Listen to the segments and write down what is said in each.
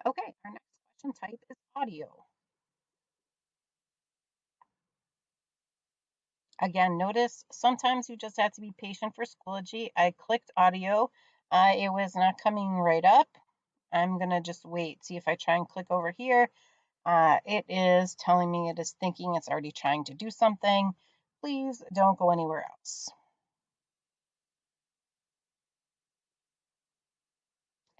Okay, our next question type is audio. Again, notice sometimes you just have to be patient for Schoology. I clicked audio. It was not coming right up. I'm going to just wait, see if I try and click over here. It is telling me it is thinking it's already trying to do something. Please don't go anywhere else.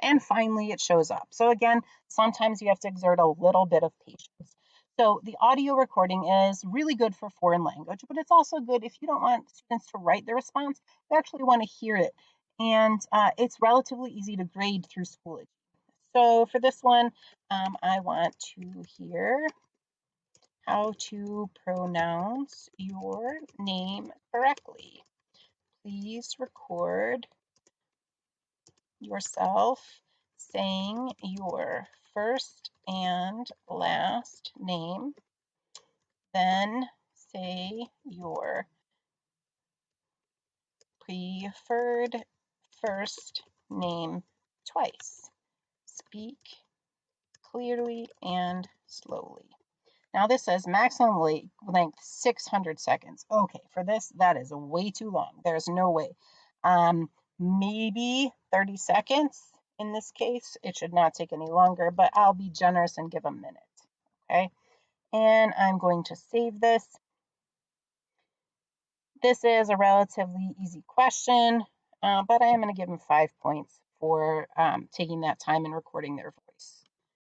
And finally, it shows up. So again, sometimes you have to exert a little bit of patience. So the audio recording is really good for foreign language, but it's also good if you don't want students to write the response, they actually want to hear it. And it's relatively easy to grade through Schoology. So for this one, I want to hear how to pronounce your name correctly. Please record yourself saying your first and last name, then say your preferred first name twice. Speak clearly and slowly. Now this says maximum length 600 seconds. Okay, for this, that is way too long. There's no way. Maybe 30 seconds in this case. It should not take any longer, but I'll be generous and give a minute. Okay, and I'm going to save this. This is a relatively easy question, but I am going to give them 5 points for taking that time and recording their voice.